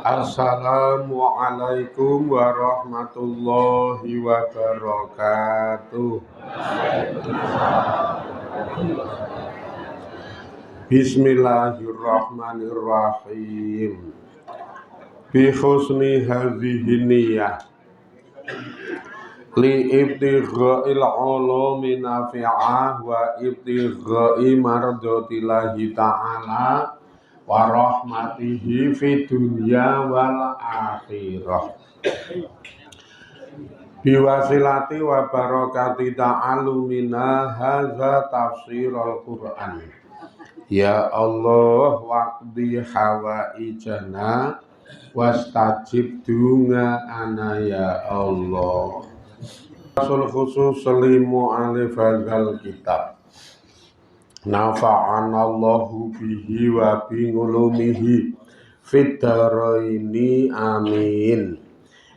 Assalamualaikum warahmatullahi wabarakatuh. Bismillahirrahmanirrahim. Bi husni hadhihi niyyah li ibtigha'il ulumi nafi'ah wa ibtigha'i mardatillahi ta'ala wa rahmatihi fid dunya wal akhirah. Biwasilati wa barakati ta'allumina hadza tafsirul Qur'an. Ya Allah waqdi hawaijana wastajib dunga ana ya Allah. Rasul khusus selimu alif hadzal kitab. Nafa'anallahu bihi wa bi ulumihi fid dharaini amin.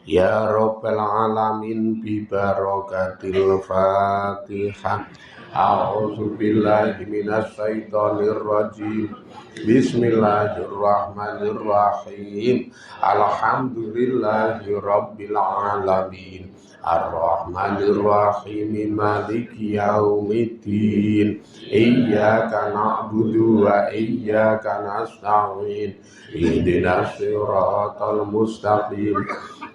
Ya rabbal alamin bi barakatil Fatihah. A'udzu billahi minasy syaithanir rajim. Bismillahirrahmanirrahim. Alhamdulillahi rabbil alamin. Ar-Rahmanir Rahim. Maliki yaumiddin. Iyyaka na'budu wa iyyaka nasta'in. Ihdinas siratal mustaqim.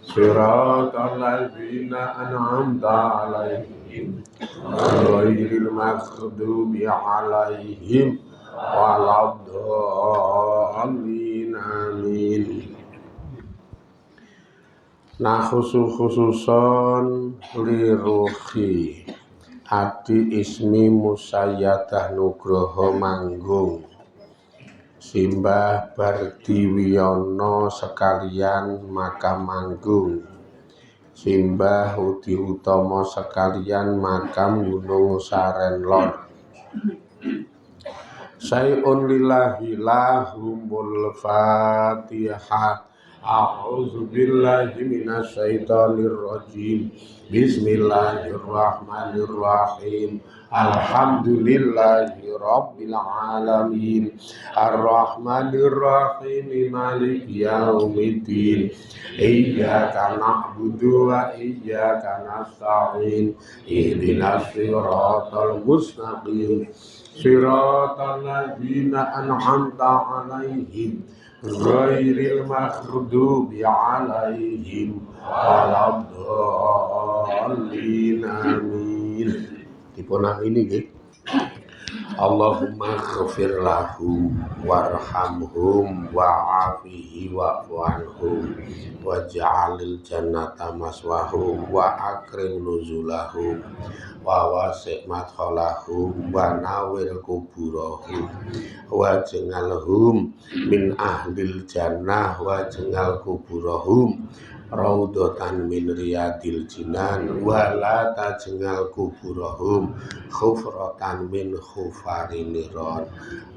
Siratal ladzina an'amta 'alaihim ghairil maghdubi 'alaihim waladdallin. Amin. Nah khususon li ruhi adi ismi Musayyadah Nugroho Manggung Simbah Bardiwiyono sekalian makam Manggung, Simbah Udi Utomo sekalian makam Gunung Sarenlor. Sayun lillahi lahumul Fatihah. A'udzu billahi minasy syaithanir rajim. Bismillahirrahmanirrahim. Alhamdulillahi rabbil alamin. Ar-Rahmanir Rahim. Maliki yaumiddin. Iyyaka na'budu wa iyyaka nasta'in. Ihdinas siratal mustaqim. Siratal ladzina an'amta 'alaihim ghairil maghdubi 'alaihim waladdallin. Amin. Dipun amini nggih. Allahumma ighfir lahum warhamhum wa'afihi wa'fu anhum waj'alil jannata maswahum wa akrim nuzulahum wa wasi' madkhalahum wa nawwir kuburahum wa ja'alhum min ahlil jannah wa ja'al kuburahum raudhatan min riyadil jinan wa la taj'al kuburahum khufratan min khufarin niran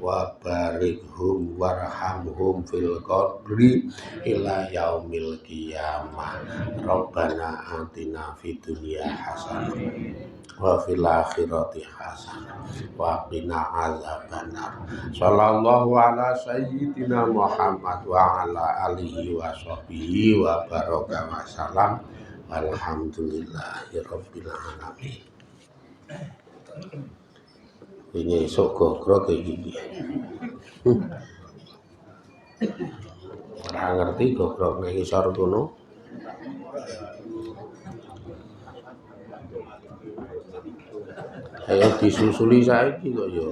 wa barikhum warhamhum fil qabri ila yaumil qiyamah. Rabbana atina fid dunya hasanah wa fil akhirati hasanah wa qina azabannar. Sallallahu ala sayyidina Muhammad wa ala alihi wa sahbihi wa baraka wa salam. Alhamdulillahi rabbil alamin. Ini esok gogrok kayak gini. Ora ngerti gogrok ning isor kono. Ayo disusuli saiki kok ya.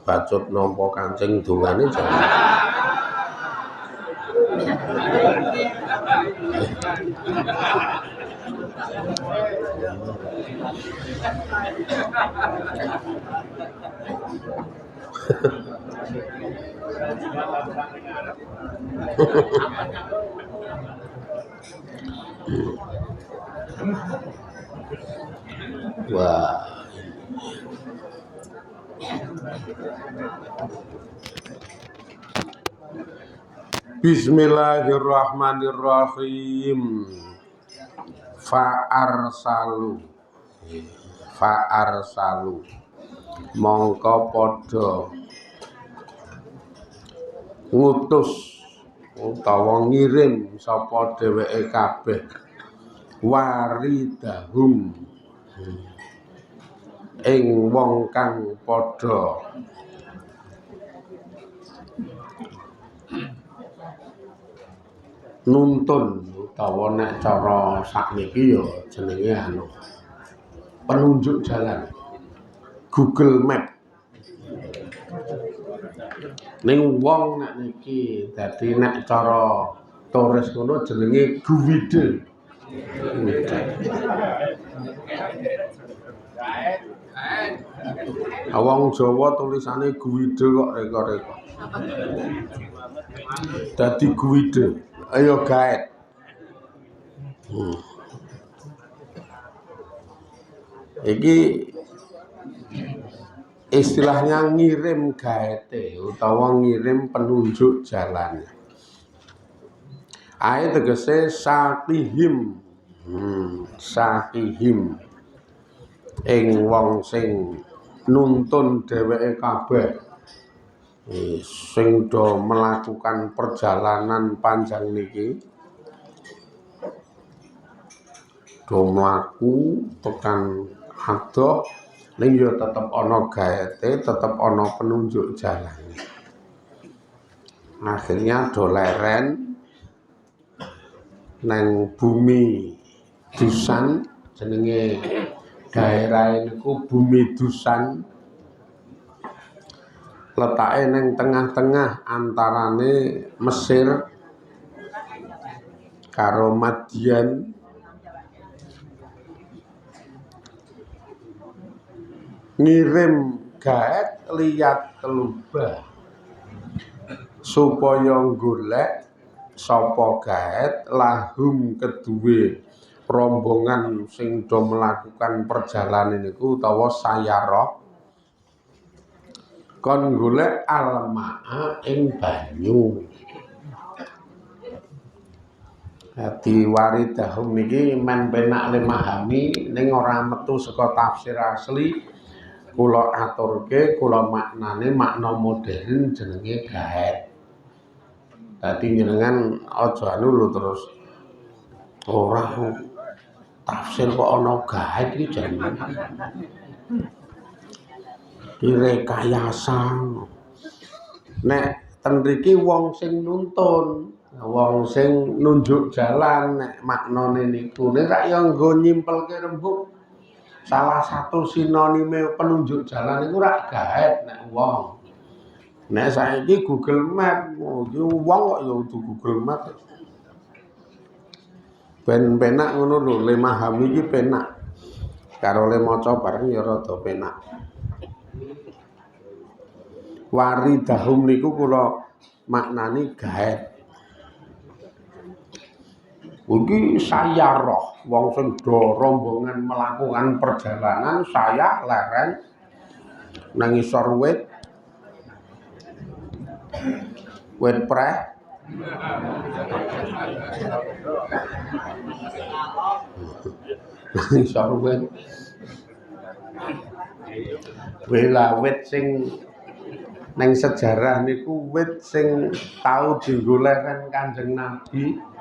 Bacot nampa kancing dongane jan. Wah. Bismillahirrahmanirrahim. Fa'arsalu mongko padha ngutus utawa ngirim sapa dheweke kabeh waridahum ing wong kang padha nuntun utawa nek cara sakniki ya jenenge anu penunjuk jalan Google Map ning wong nek niki dadi nek cara turis ngono jenenge guide. Wong Jawa tulisane guide kok reka-reka. Dadi guide, ayo guide. Iki istilahnya ngirim gaete utawa ngirim penunjuk jalan. Ae tegese sakihim. Sakihim ing wong sing nuntun dheweke kabeh sing do melakukan perjalanan panjang niki do mlaku tekan adoh ning yo tetep ana gaete, tetep ana penunjuk jalan. Akhirnya do leren nang bumi Dusan jenenge daerah niku bumi Dusan letake nang tengah-tengah antarane Mesir karo Madian. Ngirim gaet liat telubah supaya golek sapa gaet lahum keduwe rombongan sing do melakukan perjalanan niku utawa sayarah kon golek almaa ing banyu. Dadi waridahum niki men penak lemahami ning ora metu saka tafsir asli. Kula aturke, kula maknane makna modern jenenge gaet. Dadi jenengan aja anu lho terus ora tafsir kok ana gaet iki jenenge. Direkayasa. Nek ten mriki wong sing nuntun, wong sing nunjuk jalan nek maknane niku nek rak yo nggo nyimpelke rembug. Salah satu sinonime penunjuk jalan itu rak gaet nek wong. Nek saiki Google Map, yo wong kok yo Google Map. Ben penak ngono lho, le mahami iki penak. Karo le maca bareng ya rada penak. Waridahum niku kula maknani gaet. Iki sayarah wong sing do rombongan melakukan perjalanan saya leren nang isor wit preh nang isor wit wit sing nang sejarah niku wit sing tau dienggo leren Kanjeng Nabi.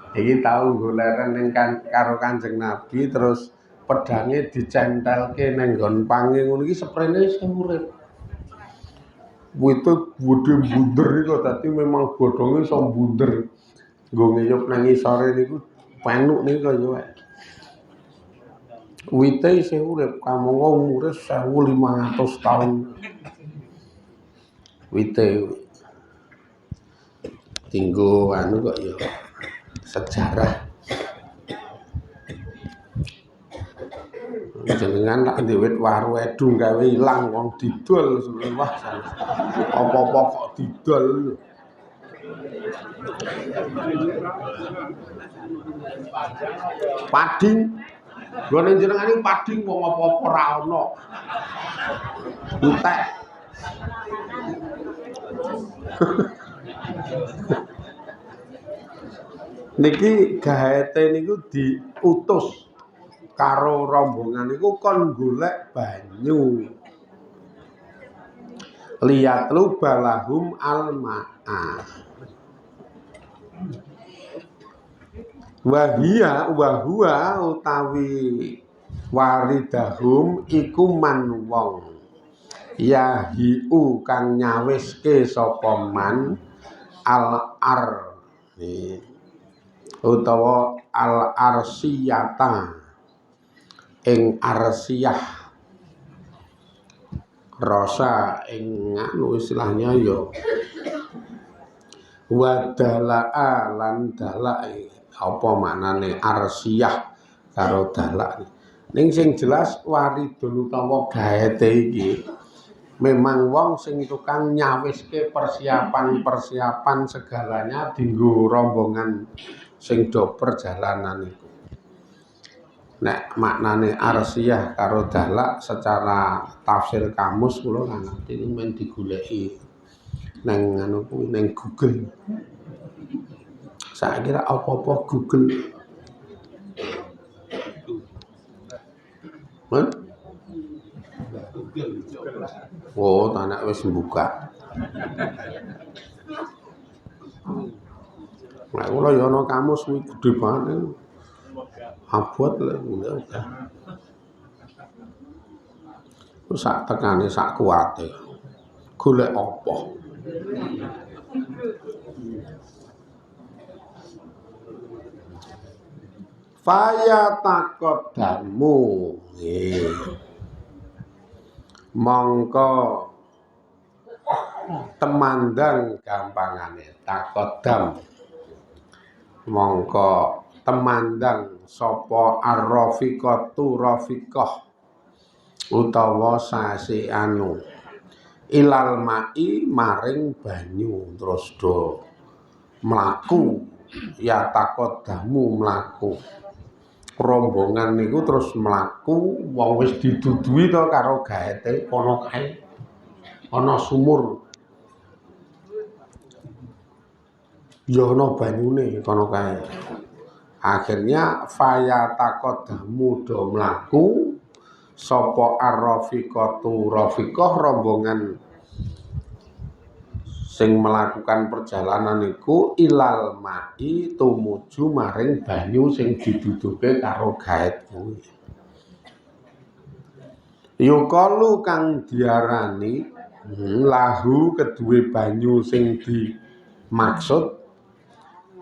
Iki tau nggo leren ning karo Kanjeng Nabi terus pedange dicentelke ning nggon pange ngono iki sprene isih urip. Wite gedhe bunder iki dadi memang godhonge iso bunder. Nggo ngiyup nang isore niku penuk niku kaya wae. Wite isih urip, kamangka umure 1500 tahun. Wite tinggo anu kok ya sejarah. Jenengan tak ndewit waru edung gawe ilang wong didol wah apa-apa kok didol. Pading gone jenengan iki pading wong apa-apa ora ana. Entek. Niki gaete niku diutus karo rombongan niku kon golek banyu. liyatluba lahum al-ma'a wahua utawi waridahum iku man wong yahiu kang nyawiske sapa man al-ar utawa al-arsiyata ing arsiyah rasa ing anu istilahnya ya wadala'a lan dalai apa maknane arsiyah karo dalak ning sing jelas waridun utawa gaete iki memang wong sing tukang nyawiske persiapan segalanya dinggo rombongan sing do perjalanan iku. Nek maknane arsiyah karo dalak secara tafsir kamus kula kan iki men digoleki nang anu kuwi ning Google. Saya kira apa-apa Google. Man? Oh, anak wis buka. Nah, kula ya ana kamus kuwi gedhe banget. Abot lek udah. Sak tekane sak kuwate. Golek apa? Faya takodamu mongko temandang gampangane takodam mongko temandang sapa ar-rafiqatu rafiqah utawa sasi anu ilal mai maring banyu terus do mlaku ya takodamu mlaku rombongan niku terus mlaku wong wis didudui to karo gaete kono kae ana sumur ya ana banyune kono kae. Akhirnya faya takodamu do mlaku sapa ar-rafiqatu rafiqah rombongan sing melakukan perjalanan iku ilal mai tumuju maring banyu sing diduduke karo gaet kuwi. Yukalu kang diarani lahu kedue banyu sing dimaksud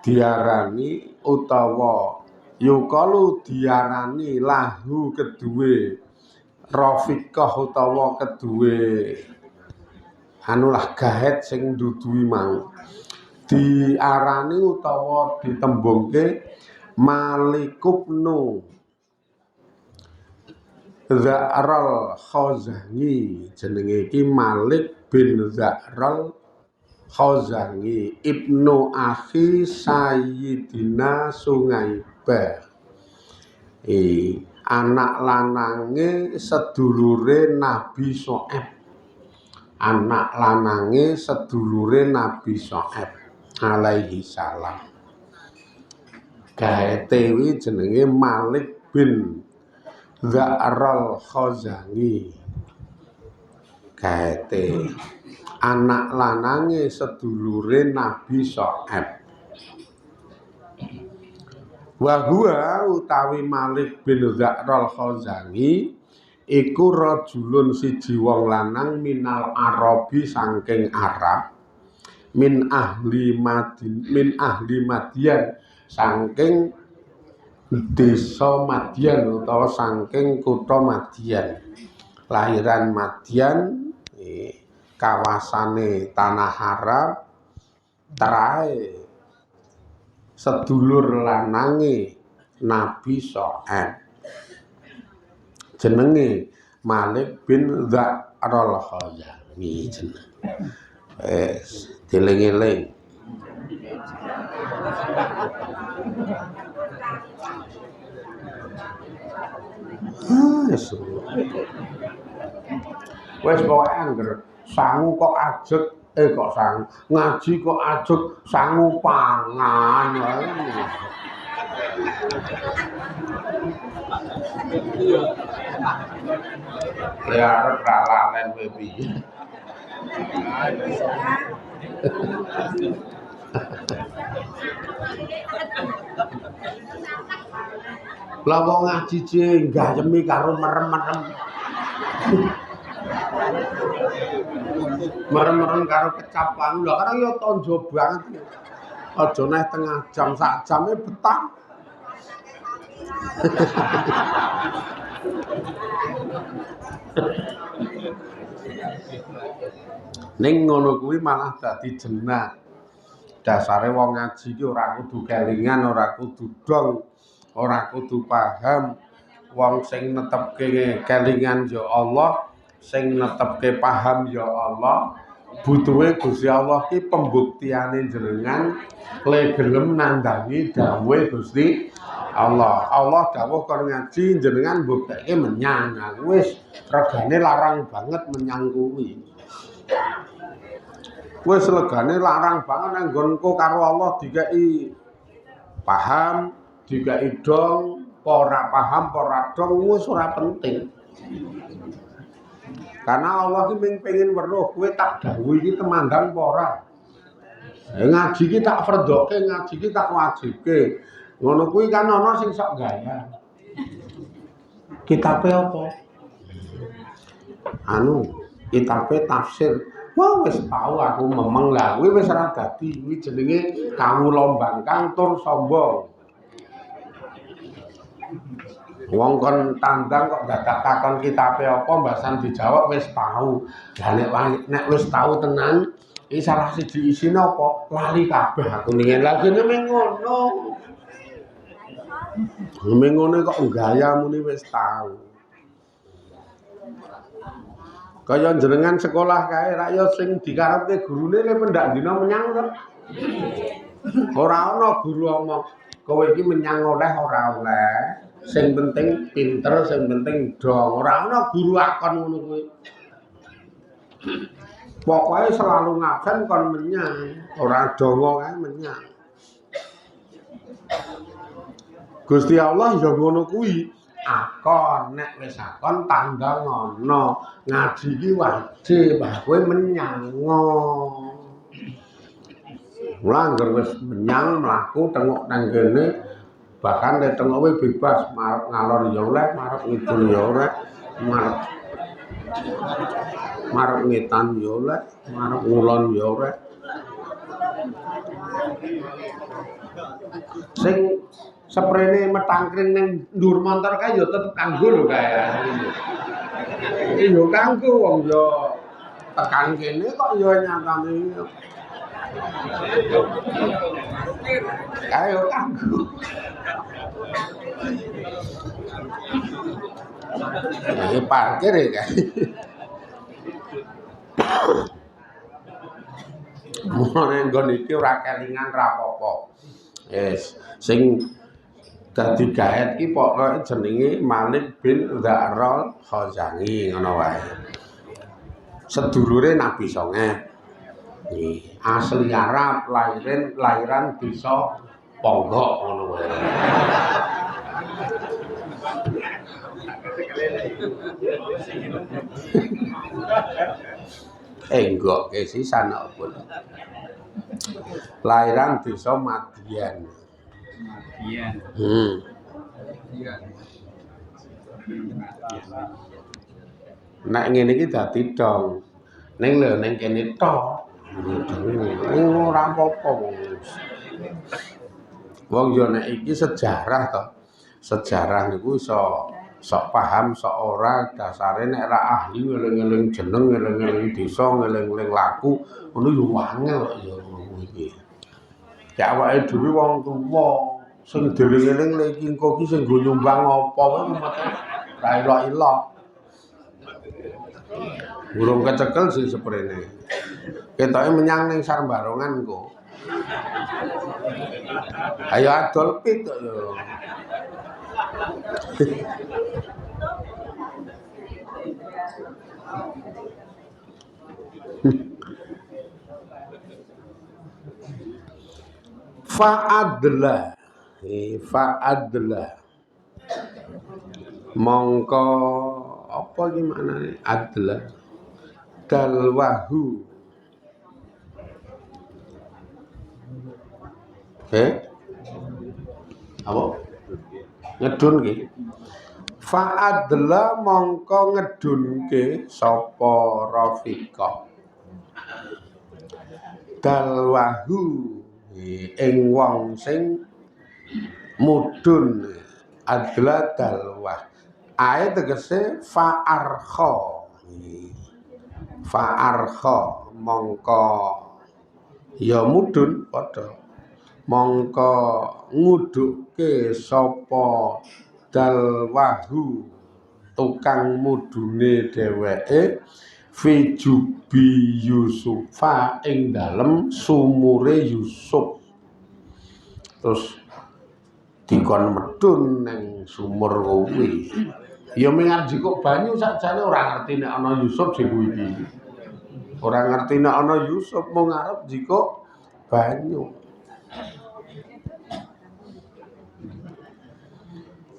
diarani utawa yukalu diarani lahu kedue rafiqah utawa kedue anulah gaet sing ndudui mau diarani utawa ditembungke Malikubnu Za'ral Khazangi jenenge iki Malik bin Za'ral Khazangi ibnu akhi Sayyidina Sungaiba anak lanange sedulure Nabi Shu'aib anak lanange sedulure Nabi Shu'aib alaihi salam. Gaete wi jenenge Malik bin Za'ral Khazangi. Gaete anak lanange sedulure Nabi Shu'aib. Wa huwa utawi Malik bin Za'ral Khazangi iku rajulun siji wong lanang minal Arabi saking Arab min ahli Madian saking desa Madian utawa saking kutha Madian lahiran Madian kawasane tanah Arab trae sedulur lanange Nabi Shu'aib jenenge Malik bin Za'ral Khazangi jeneng. Dieling-eling. Wes pokoke angger sangu kok ajeg kok sangu ngaji kok ajeg sangu pangan ya arep ralanen kowe piye Lah wong ngaji gayemi karo merem-merem. Merem-merem karo kecapan. Lah karang ya tonjo banget. Aja neh tengah jam sak jame betah. Ning ngono kuwi malah dadi jenah. Dasare wong ngaji iki ora kudu kelingan, ora kudu dong, ora kudu paham. Wong sing netepke kelingan ya Allah, sing netepke paham ya Allah. Butuhe Gusti Allah ki pembuktiane jenengan le gelem nandhangi dawuhe Gusti Allah. Allah dawuh kon ngaji jenengan mbukteke menyang. Wis regane larang banget menyang kuwi. Wis legane larang banget nang nggonku karo Allah dikai paham, dikai dong, ora paham, ora dong wis ora penting. Karena Allah ki pengin weruh kowe tak dawuh iki temandang apa ora. Ngaji ki tak ferdoke, ngaji ki tak wajibke. Ngono kuwi kan ana sing sok gaya. Kitabe apa? Kitabe tafsir. Wah wis tau aku memeng lah kuwi wis ora dadi kuwi jenenge kawula mbangkang tur sombong. Wong kon tandang kok dadak takon kitabe apa mbasan dijawab wis tau. Lah nek wis tau tenan iki salah siji isine apa? Lali kabeh aku ningen lagi ning ngono. Ning ngono kok gaya muni wis tau. Kaya jenengan sekolah kae raya sing dikarepke gurune le pendak dina menyang to. Ora ana guru omong kowe iki menyang oleh ora oleh. Sing penting pinter, sing penting dong. Ora ana guru akon ngono kuwi. Pokoke selalu ngabsen kon menyang, ora donga kae menyang. Gusti Allah ya ngono kuwi. Akon nek wis akon tandang ana ngaji iki wajib kowe menyang mula anggere wis menyang mlaku tengok nang kene bahkan nek tengok bebas marep ngalor ya oleh marep ngidul ya oleh marep ngetan ya oleh marep ngulon ya oleh sing seprene metangkring ning ndur montor kae ya tetep kanggo lho kae. Iki yo kanggo wong yo tekan kene kok yo nyatane. Kae yo kanggo. Ini parkir ya kae. Mulane nggon iki ora kelingan ra apa-apa. Yes, sing dadi gaet ki pokoke jenenge Malik bin Dza'ral Khazani ngono wae. Sedulure Nabi Songeh. Asli Arab, lairan desa Ponggok ngono wae. Enggak ke sisan apa. Lairan desa Madian. Nek ngene iki dadi dong. Ning lho ning kene tok. Ora apa-apa wong. Wong yo nek iki sejarah to. Sejarah niku iso sok paham sok ora dasare nek ra ahli ngeling-eling jeneng, ngeling-eling desa, ngeling-eling laku, ngono yo wangel kok yo ngono iki. Ya awake dhewe wong tuwa sing dieling-eling lek iki engko iki sing nggo nyumbang apa wae ra ilok-ilok. Burung kecekel sing seprene. Ketoke menyang ning Sarbarongan engko. Ayo adol pit kok yo. Fa'adla mongko apa iki maknane adla dalwahu apa ngedun ki fa'adla mongko ngedunke sapa rafiqah dalwahu ing wong sing mudhun adla dalwah ae tegese fa'arkha mongko ya mudhun padha mongko nguduke sapa dalwahu tukang mudune dheweke fi jubi Yusufa ing dalem sumure Yusuf terus dikon medun ning sumur kuwi ya mengar jikuk banyu sakjane ora ngerti nek ana Yusuf sing kuwi ora ngerti nek ana Yusuf mung arep jikuk banyu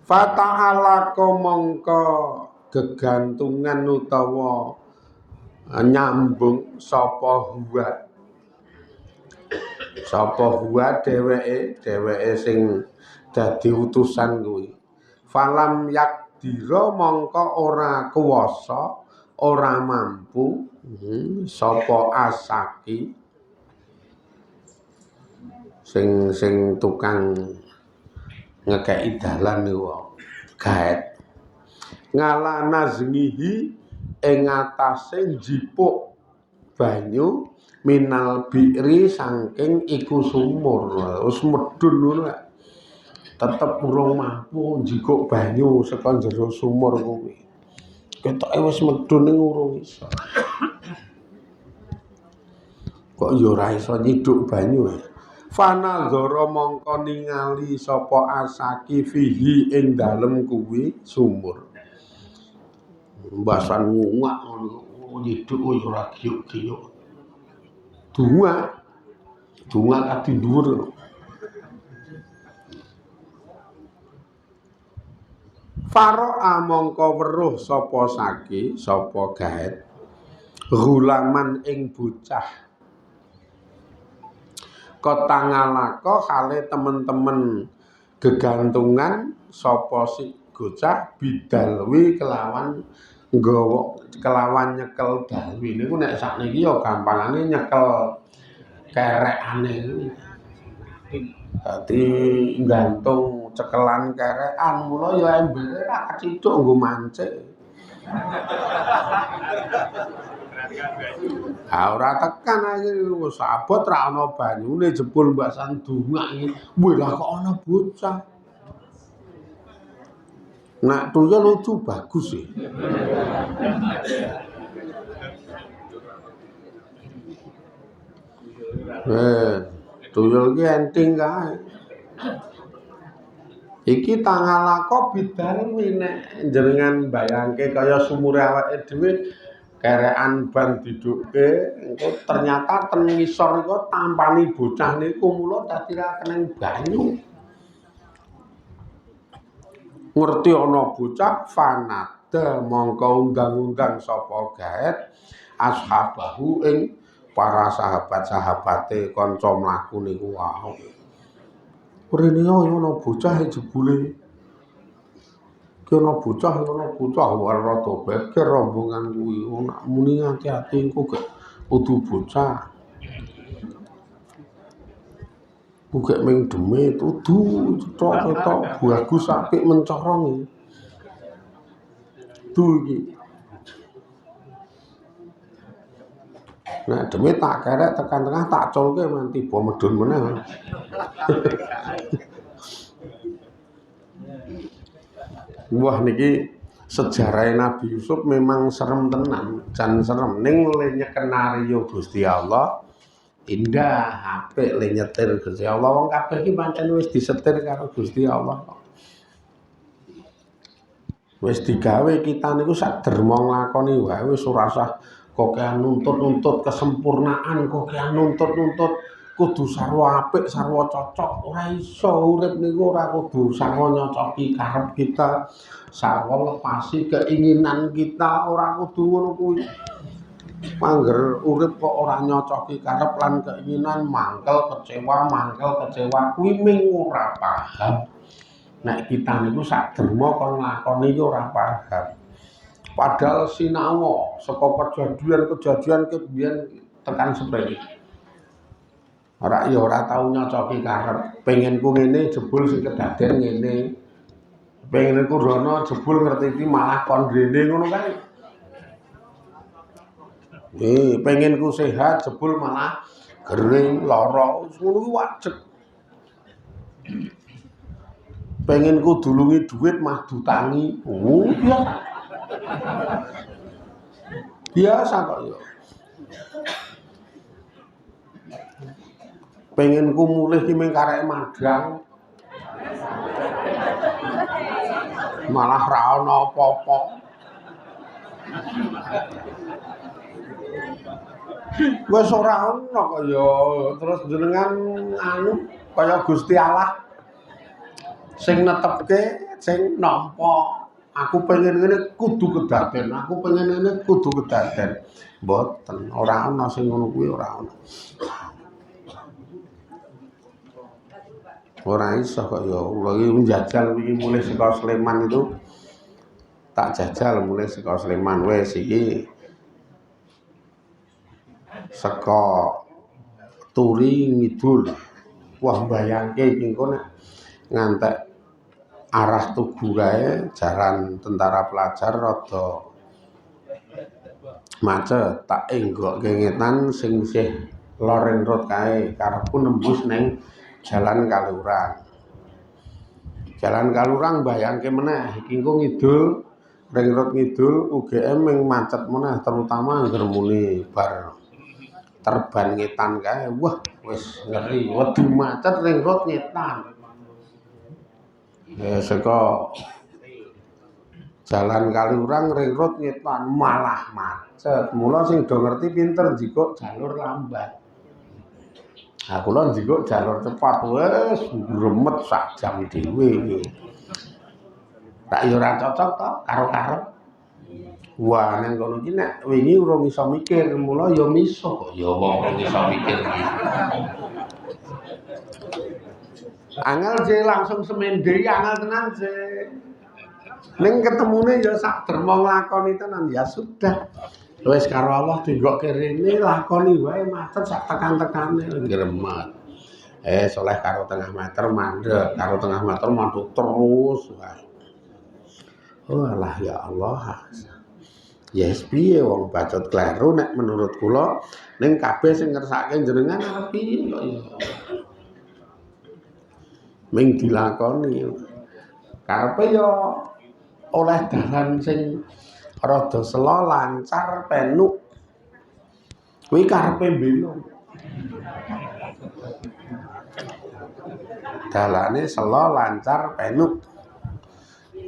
fata'ala mongko gegantungan utawa nyambung sapa huwa dheweke sing dadi utusan kuwi falam yakdira mongko ora kuwasa ora mampu sapa asaki sing tukang ngekeki dalan niku gaet ngala nazmihi ing atase njipuk banyu minal bi'ri saking iku sumur wis medhun ngono tetep urung mampu njikuk banyu saka jero sumur kuwi ketoke wis medhun ning urung iso kok ya ora iso nyiduk banyu fanadzara mongko ningali sapa asaki fihi ing dalem kuwi sumur mbasan ngungak nyiduk ora giyuk-giyuk Dunga ati dhuwur Faro'a mongko weruh sapa gaet gulaman ing bocah kotangalaka hale temen-temen gegantungan sapa si bocah bidalwi kelawan nggawa kelawan nyekel dalwi niku nek sakniki ya gampangane nyekel kerekane dadi nggantung cekelan kerekan mula ya embere ra kecithuk nggo mancing ora tekan iki wis abot ra ana banyune jebul mbasan dungak iki weh lah kok ana bocah nak tuyul lucu bagus sih. Tuyul ki enting kae. Iki tangalaka bidalwi nek jenengan bayangke kaya sumure awake dhewe kerekan ban didukke engko ternyata ten ngisor iku tampani bocah niku mula dadi ra keneng banyu. Ngerti ana bocah fanada mongko undang-undang sapa gaet ashabahu ing para sahabat-sahabate kanca mlaku niku wae. Rene yo ana bocah jebule. Ki ana bocah rada beker rombongan kuwi. Nak muni ati-ati engko gek kudu bocah. Bukek ming demit udu cetok-cetok bagus apik mencorong iki. Nek demit tak kerek tekan tengah tak colke nganti tiba medun meneh. Wah niki sejarah Nabi Yusuf memang serem tenan, jan serem ning le nyekenario Gusti Allah. Indah, apik le nyetir Gusti Allah. Wong kabeh iki pancen wis disetir karo Gusti Allah. Wis digawe kita niku sak derma nglakoni wae wis ora usah kokean nuntut-nuntut kesempurnaan, kokean nuntut-nuntut kudu sarwa apik, sarwa cocok. Ora iso urip niku ora kudu sarwa nyocoki karep kita, sarwa ngepasi keinginan kita, ora kudu ngono kuwi. Mangger urip kok ora nyocoki karep lan keinginan, mangkel kecewa kuwi ming ora paham. Nek kita niku sak derma kon nglakoni iki ora paham. Padahal sinau saka kejadian ke biyen tekan sprene. Ora ya ora tau nyocoki karep. Pengenku ngene jebul sing kedaden ngene. Pengenku rono jebul ngerti iki malah kon rene ngono kae. Pengenku sehat jebul malah gering lara ngono kuwi wajib. Pengenku dulungi duit mah dutangi. Biasa. Biasa kok ya. Pengenku mulih ki mung karek magang. Malah ra ono apa-apa. Wis ora ono kok ya terus jenengan anu kaya Gusti Allah sing netepke sing nampa. Aku pengen ngene kudu kedaden, aku pengen ngene kudu kedaden. Mboten, ora ana sing ngono kuwi ora ana. Ora iso kok ya, kula iki njajal iki mulih saka Sleman itu tak jajal mulih saka Sleman wis iki saka Turi ngidul. Wah bayangke iki engko nek ngantek arah Tugu kae jalan Tentara Pelajar rada macet, tak enggokke ngetan sing isih Loring Road kae karepku nembus ning Jalan Kalurang. Jalan Kalurang bayangke meneh iki engko ngidul Ring Road ngidul UGM ming macet meneh terutama angger muni bar Terban ngetan kae. Wah wis ngeri, wedi macet Ring Road ngetan. Saka Jalan Kalurang Ring Road ngetan malah macet. Mula sing do ngerti pinter njikuk jalur lambat. Nah kula njikuk jalur cepat wis gremet sak jam dhewe iki. Tak yo ora cocok to karo karep. Wah nang kono iki nek wingi urung iso mikir, mula yo miso kok ya wong urung iso mikir iki. Angel je langsung semende angel tenan je. Ning ketemune ya sak derma nglakoni tenan ya sudah. Wis karo Allah dinggokke rene lakoni wae macet sak tekan-tekane gremet. Soleh karo tengah meter mandek, karo tengah meter mandek terus wae. Oh alah ya Allah. Yes piye wong bacot kleru nek menurut kula ning kabeh sing ngersake jenengan arep piye kok ya. Ming dilakoni karepe ya oleh dalan sing rada sela lancar penuk kuwi karepe belok dalane sela lancar penuk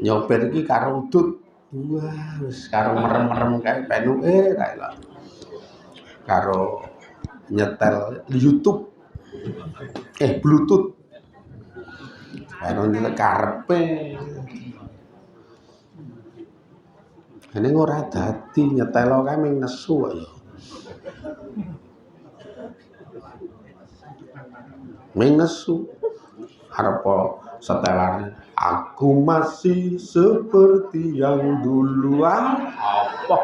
nyopir iki karo udut wah wis karo merem-merem kae penuke kae lho karo nyetel YouTube Bluetooth karo nyetel karepe ning ora dadi nyetel kae ming nesu kok ya ming nesu arep setelan aku masih seperti yang dulu apa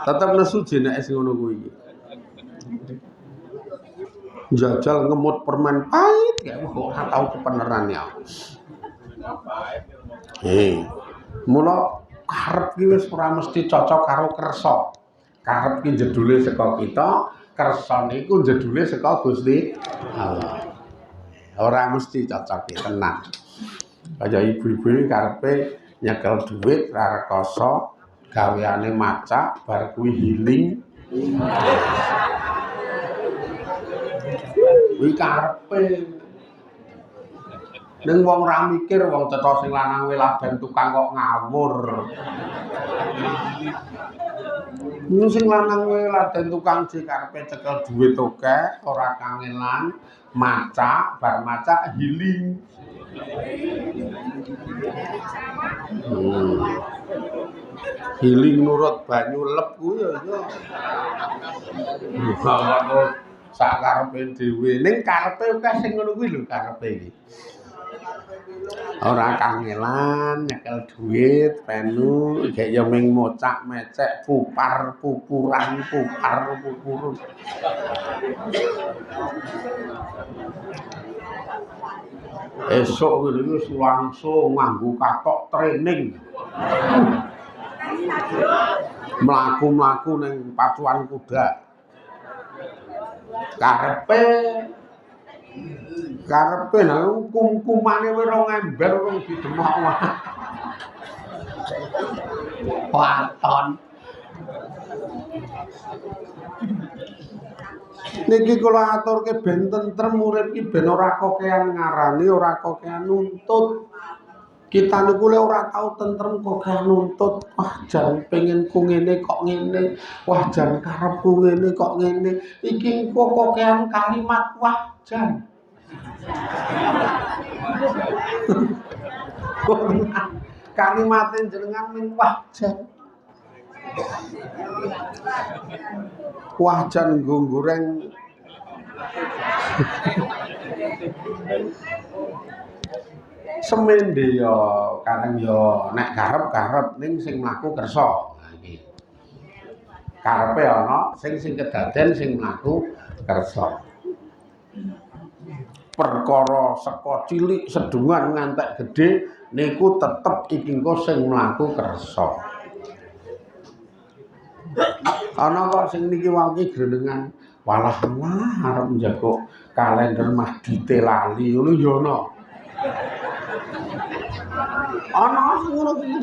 tetep nesu jenenge sing ngono kuwi jajal ngemut permen pahit ya ora tau kepeneran ya mula karep ki wis ora mesti cocok karo kersa karep ki jedule saka kita kersa niku jedule saka Gusti Allah ora mesti cocok tenan kaya ibu-ibu karepe nyekel dhuwit ra rekoso gaweane macak bar kuwi healing kuwi karepe ning wong ra mikir wong cetha sing lanang welah ben tukang kok ngawur sing lanang welah ben tukang sing karepe cekel dhuwit akeh ora kangelan macak bar macak healing Giling nurut banyu lep kuwi ya iya. Kok sak karepe dhewe. Ning karepe akeh sing ngono kuwi lho karepe iki. Ora kangelan, nyekel duit, penu, gek ya ming mocak, mecek, pupar, pupuran, pupar, pupurun. Esok ngene iki wis langsung nganggo katok training. Mlaku-mlaku ning pacuan kuda. Karepe lha kum-kumane wis rong ember wong didemok wae. Waton. Niki kula aturke ben tentrem urip iki ben ora kokean ngarani, ora kokean nuntut. Kita niku le ora tau tentrem kokean nuntut. Wah jan pengenku ngene kok ngene. Wah jan karepku ngene kok ngene. Iki kok kokean kalimat wah jan. Kalimatin jenengan min wah jan. Wah jan nggo goreng semende ya kareng ya nek karep ning sing mlaku kersa. Nah iki. Karepe ana sing kedaden sing mlaku kersa. Perkara saka cilik sedungan ngantek gedhe niku tetep iki engko sing mlaku kersa. Ana kok sing niki wae grenengan walah arep njagok kalender mah ditelali ngono ya ana. Ana sing ngono kuwi.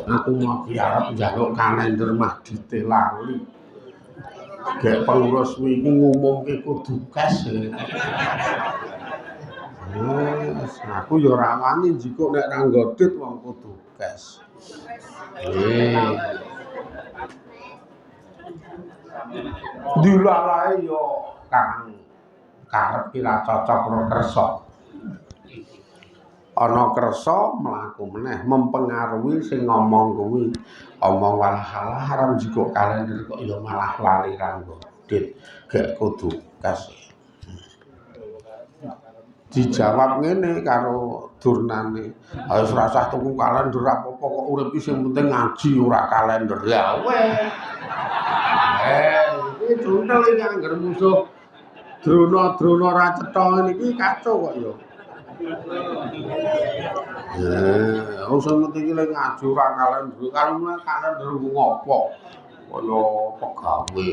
Aku mau arep njaluk kalender mah ditelali. Gek pengurus iki ngumumke kudu kes. Aku ya ora wani njikuk nek ra nggodit wong kudu kes. Dilalae ya kang karep kira cocok karo kersa. Ana kersa mlaku meneh mempengaruhi sing ngomong kuwi. Omong walah haram njikuk kalender kok ya malah lali ra nggodit. Gek kudu kes. Dijawab ngene karo durnane. Wis ora usah tuku kalender apa-apa kok urip iki sing penting ngaji ora kalender. Ya weh. Iki juntel iki angger musuh drona ra cetha niki kacau kok ya. Wong sing penting iki lek ngaji ora kalender. Kalune kalender ngopo? Kaya pegawe.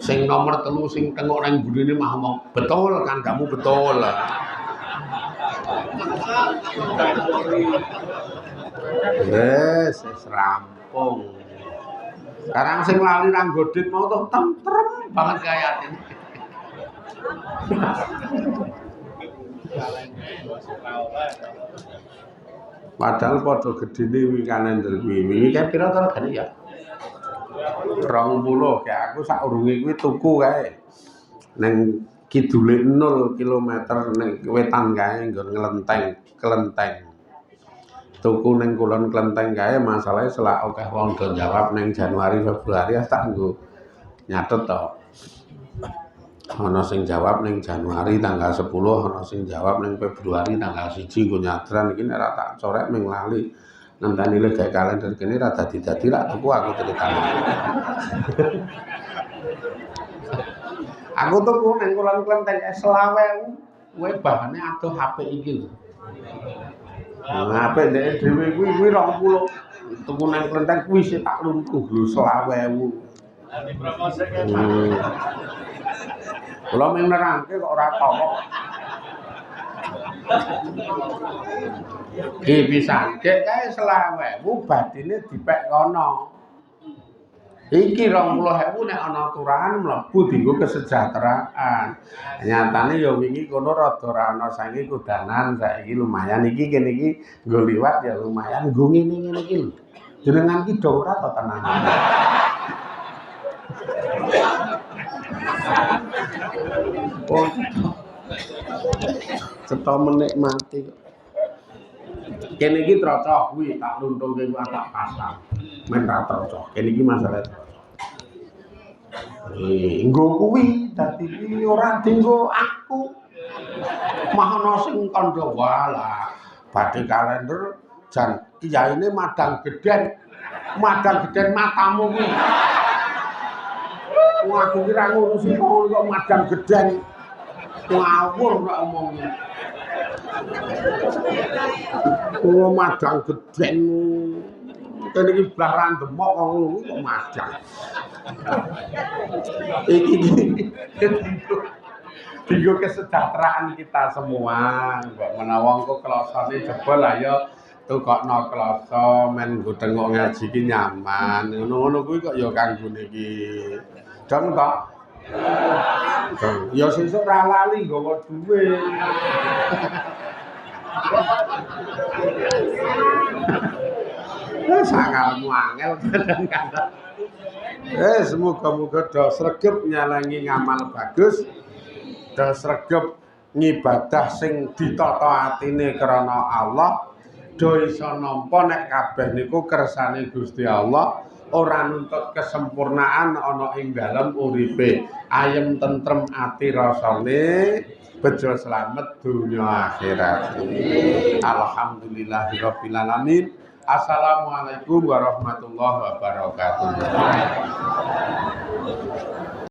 Sing nomor 3 sing tengok nang burine mah ngomong, "Betul kan kamu betul." Wes rampung. Sekarang sing lali nang godit mau tuh tentrem banget kaya ini. Padahal padha gedene wi kalender kuwi. Wingi kae pira to regane ya? 20 kayak aku saurunge kuwi tuku kae. Ning kidule 0 km ning wetan kae nggon Klenteng. Tuku ning kulon Klenteng kae masalahe selak akeh wong do jawab ning Januari Februari tak nggo nyatet to. Ana sing jawab ning Januari tanggal 10, ana sing jawab ning Februari tanggal 1 nggo nyadran iki nek ora tak corek ming lali. Ngenteni le gawe kalender kene ra dadi-dadi rak tuku aku ceritane. Aku tuku ning Kulon Klenteng 20.000 kuwi bahane adoh HP iki lho. Nah, HP ndek dhewe kuwi 20. Tuku ning Klenteng kuwi sik tak luntuh lho 20.000. Kula mung nerangke kok ora tau. Pisan dek kae 20.000 badine dipek kono. Iki 20.000 nek ana aturan mlebu dienggo kesejahteraan. Nyatane ya wingi kono rada ora ana saiki kudanan, saiki lumayan iki kene iki nggo liwat ya lumayan nggo ngene iki lho. Jenengan ki do ora to tenan. Wong cetha menikmati kok. Kene iki trocok kuwi tak luntungke kuwi tak pasang. Men ra trocok. Kene iki masalah. Nggo kuwi dadi iki ora dienggo aku. Mahana sing kandha walah. Badhe kalender jan kiyaine madang gedhen. Madang gedhen matamu kuwi. Wong aku ki ra ngurusi kok madang gedhen. Ngawur kok omong. Oh madang gedhen. Kene iki blah demok ngono kok madang. Iki digo kesejahteraan kita semua. Mbok menawa engko klosone jebol ayo tukokno kloso men nggo tengok ngaji ki nyaman. Ngono-ngono kuwi kok ya kanggone iki. Dong to? Ya sesuk ra lali nggawa dhuwit. Sakalmu angel kadang-kadang. Semoga-moga do sregep nyalangi ngamal bagus, do sregep ngibadah sing ditata atine krana Allah, do iso nampa nek kabeh niku kersane Gusti Allah, ora nuntut kesempurnaan ana ing dalem uripe. Ayem tentrem ati rasane, bejo slamet dunya akhirat. Alhamdulillahirabbil alamin. Assalamualaikum warahmatullahi wabarakatuh.